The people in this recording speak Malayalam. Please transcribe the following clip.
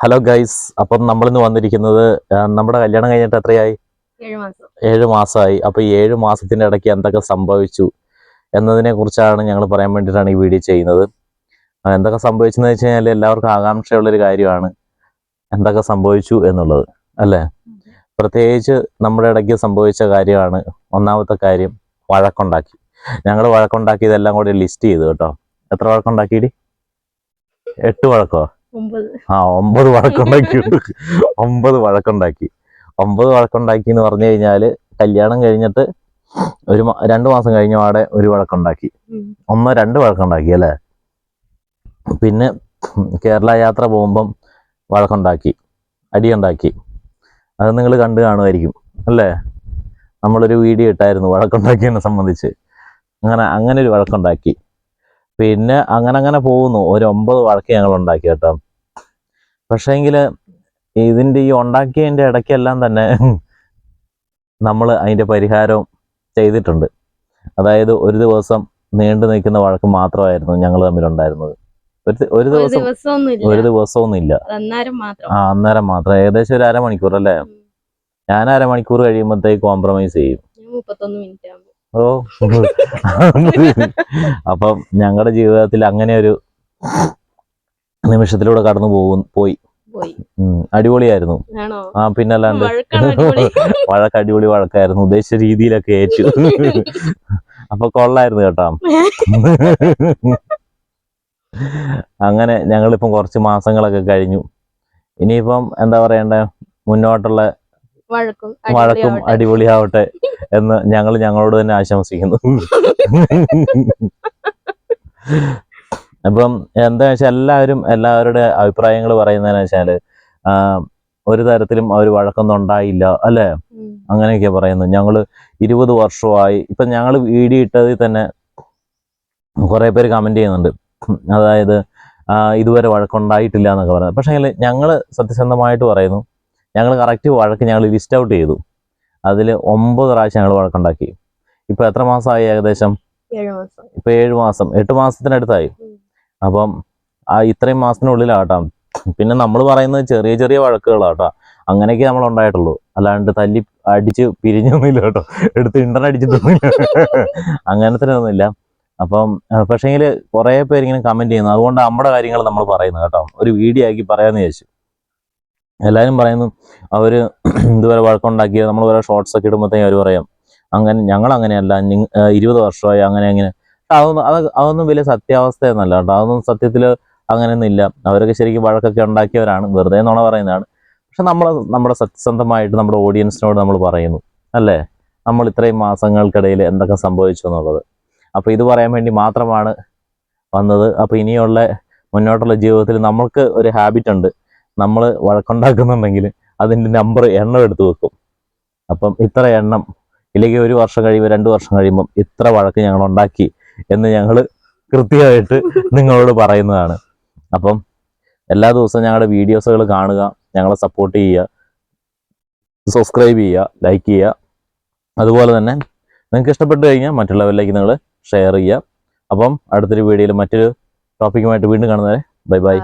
ഹലോ ഗൈസ്, അപ്പം നമ്മളിന്ന് വന്നിരിക്കുന്നത് നമ്മുടെ കല്യാണം കഴിഞ്ഞിട്ട് എത്രയായി? 7 മാസമായി. അപ്പോൾ ഈ 7 മാസത്തിൻ്റെ ഇടയ്ക്ക് എന്തൊക്കെ സംഭവിച്ചു എന്നതിനെ കുറിച്ചാണ് ഞങ്ങൾ പറയാൻ വേണ്ടിയിട്ടാണ് ഈ വീഡിയോ ചെയ്യുന്നത്. എന്തൊക്കെ സംഭവിച്ചെന്ന് വെച്ച് കഴിഞ്ഞാൽ എല്ലാവർക്കും ആകാംക്ഷയുള്ളൊരു കാര്യമാണ് എന്തൊക്കെ സംഭവിച്ചു എന്നുള്ളത്, അല്ലേ? പ്രത്യേകിച്ച് നമ്മുടെ ഇടയ്ക്ക് സംഭവിച്ച കാര്യമാണ് ഒന്നാമത്തെ കാര്യം, വഴക്കുണ്ടാക്കി. ഞങ്ങൾ വഴക്കുണ്ടാക്കിയതെല്ലാം കൂടി ലിസ്റ്റ് ചെയ്തു കേട്ടോ. എത്ര വഴക്കുണ്ടാക്കിയിടി? 8 വഴക്കോ? 9 വഴക്കുണ്ടാക്കിയുണ്ട്. 9 വഴക്കുണ്ടാക്കി. 9 വഴക്കുണ്ടാക്കി എന്ന് പറഞ്ഞു കഴിഞ്ഞാൽ കല്യാണം കഴിഞ്ഞിട്ട് 2 മാസം കഴിഞ്ഞ പാടെ ഒരു വഴക്കുണ്ടാക്കി, 1-2 വഴക്കുണ്ടാക്കി അല്ലേ. പിന്നെ കേരള യാത്ര പോകുമ്പം വഴക്കുണ്ടാക്കി, അടിയുണ്ടാക്കി. അത് നിങ്ങൾ കണ്ടു കാണുമായിരിക്കും അല്ലേ. നമ്മളൊരു വീഡിയോ ഇട്ടായിരുന്നു വഴക്കുണ്ടാക്കിയതിനെ സംബന്ധിച്ച്. അങ്ങനെ ഒരു വഴക്കുണ്ടാക്കി. പിന്നെ അങ്ങനെ പോകുന്നു. ഒരു 9 വഴക്ക് ഞങ്ങൾ ഉണ്ടാക്കി കേട്ടോ. പക്ഷേങ്കിൽ ഇതിൻ്റെ ഈ ഉണ്ടാക്കിയതിൻ്റെ ഇടയ്ക്കെല്ലാം തന്നെ നമ്മൾ അതിൻ്റെ പരിഹാരവും ചെയ്തിട്ടുണ്ട്. അതായത് ഒരു ദിവസം നീണ്ടു നിൽക്കുന്ന വഴക്ക് മാത്രമായിരുന്നു ഞങ്ങൾ തമ്മിലുണ്ടായിരുന്നത്. ഒരു ദിവസമൊന്നുമില്ല, അന്നേരം മാത്രം. ഏകദേശം ഒരു അരമണിക്കൂർ അല്ലേ. ഞാൻ അരമണിക്കൂർ കഴിയുമ്പോഴത്തേക്ക് കോംപ്രമൈസ് ചെയ്യും. 31 മിനിറ്റ് അപ്പം ഞങ്ങളുടെ ജീവിതത്തിൽ അങ്ങനെ ഒരു നിമിഷത്തിലൂടെ കടന്നു പോയി. അടിപൊളിയായിരുന്നു. പിന്നല്ലാണ്ട് വഴക്ക് അടിപൊളി വഴക്കായിരുന്നു. ഉദ്ദേശിച്ച രീതിയിലൊക്കെ ഏറ്റു. അപ്പൊ കൊള്ളായിരുന്നു കേട്ടോ. അങ്ങനെ ഞങ്ങളിപ്പം കുറച്ച് മാസങ്ങളൊക്കെ കഴിഞ്ഞു. ഇനിയിപ്പം എന്താ പറയണ്ടേ, മുന്നോട്ടുള്ള വഴക്കും അടിപൊളിയാവട്ടെ എന്ന് ഞങ്ങളോട് തന്നെ ആശംസിക്കുന്നു. അപ്പം എന്താ വെച്ചാൽ എല്ലാവരുടെ അഭിപ്രായങ്ങൾ പറയുന്നതെന്ന് വെച്ചാൽ ഒരു തരത്തിലും അവർ വഴക്കൊന്നും ഉണ്ടായില്ല അല്ലേ, അങ്ങനെയൊക്കെയാ പറയുന്നത്. ഞങ്ങൾ 20 വർഷമായി. ഇപ്പം ഞങ്ങൾ വീഡിയോ ഇട്ടതിൽ തന്നെ കുറേ പേര് കമൻറ്റ് ചെയ്യുന്നുണ്ട്, അതായത് ഇതുവരെ വഴക്കുണ്ടായിട്ടില്ല എന്നൊക്കെ പറയുന്നത്. പക്ഷേ ഞങ്ങൾ സത്യസന്ധമായിട്ട് പറയുന്നു, ഞങ്ങൾ കറക്റ്റ് വഴക്ക് ഞങ്ങൾ ലിസ്റ്റ് ഔട്ട് ചെയ്തു. അതിൽ 9 പ്രാവശ്യം ഞങ്ങൾ വഴക്കുണ്ടാക്കി. ഇപ്പം എത്ര മാസമായി? ഏകദേശം 7 മാസം, 8 മാസത്തിനടുത്തായി. അപ്പം ഇത്രയും മാസത്തിനുള്ളിലാട്ടോ. പിന്നെ നമ്മൾ പറയുന്നത് ചെറിയ വഴക്കുകളാട്ടോ. അങ്ങനെയൊക്കെ നമ്മൾ ഉണ്ടായിട്ടുള്ളൂ. അല്ലാണ്ട് തല്ലി അടിച്ച് പിരിഞ്ഞൊന്നുമില്ല കേട്ടോ. എടുത്ത് അടിച്ചിട്ടൊന്നുമില്ല. അങ്ങനത്തെ ഒന്നുമില്ല. അപ്പം പക്ഷേങ്കിൽ കുറേ പേരിങ്ങനെ കമൻറ്റ് ചെയ്യുന്നു. അതുകൊണ്ട് നമ്മുടെ കാര്യങ്ങൾ നമ്മൾ പറയുന്നത് കേട്ടോ, ഒരു വീഡിയോ ആക്കി പറയാമെന്ന് വിചാരിച്ചു. എല്ലാവരും പറയുന്നു അവർ ഇതുവരെ വഴക്കുണ്ടാക്കിയത്. നമ്മൾ ഓരോ ഷോർട്സ് ഒക്കെ ഇടുമ്പോഴത്തേക്കും അവർ പറയാം ഞങ്ങൾ അങ്ങനെയല്ല, 20 വർഷമായി അങ്ങനെ. അതൊന്നും വലിയ സത്യാവസ്ഥയൊന്നുമല്ല കേട്ടോ. അതൊന്നും സത്യത്തിൽ അങ്ങനെയൊന്നും ഇല്ല. അവരൊക്കെ ശരിക്കും വഴക്കൊക്കെ ഉണ്ടാക്കിയവരാണ്, വെറുതെ നുണ പറയുന്നതാണ്. പക്ഷെ നമ്മുടെ സത്യസന്ധമായിട്ട് നമ്മുടെ ഓഡിയൻസിനോട് നമ്മൾ പറയുന്നു അല്ലേ, നമ്മൾ ഇത്രയും മാസങ്ങൾക്കിടയിൽ എന്തൊക്കെ സംഭവിച്ചു എന്നുള്ളത്. അപ്പോൾ ഇത് പറയാൻ വേണ്ടി മാത്രമാണ് വന്നത്. അപ്പോൾ ഇനിയുള്ള മുന്നോട്ടുള്ള ജീവിതത്തിൽ നമ്മൾക്ക് ഒരു ഹാബിറ്റ് ഉണ്ട്, നമ്മൾ വഴക്കുണ്ടാക്കുന്നുണ്ടെങ്കിൽ അതിൻ്റെ എണ്ണം എടുത്ത് വെക്കും. അപ്പം ഇത്ര എണ്ണം, ഇല്ലെങ്കിൽ 1 വർഷം കഴിയുമ്പോൾ 2 വർഷം കഴിയുമ്പം ഇത്ര വഴക്ക് ഞങ്ങൾ ഉണ്ടാക്കി എന്ന് ഞങ്ങൾ കൃത്യമായിട്ട് നിങ്ങളോട് പറയുന്നതാണ്. അപ്പം എല്ലാ ദിവസവും ഞങ്ങളുടെ വീഡിയോസുകൾ കാണുക, ഞങ്ങളെ സപ്പോർട്ട് ചെയ്യുക, സബ്സ്ക്രൈബ് ചെയ്യുക, ലൈക്ക് ചെയ്യുക. അതുപോലെ തന്നെ നിങ്ങൾക്ക് ഇഷ്ടപ്പെട്ട് കഴിഞ്ഞാൽ മറ്റുള്ളവരിലേക്ക് നിങ്ങൾ ഷെയർ ചെയ്യുക. അപ്പം അടുത്തൊരു വീഡിയോയിൽ മറ്റൊരു ടോപ്പിക്കുമായിട്ട് വീണ്ടും കാണുന്നവരെ ബൈ.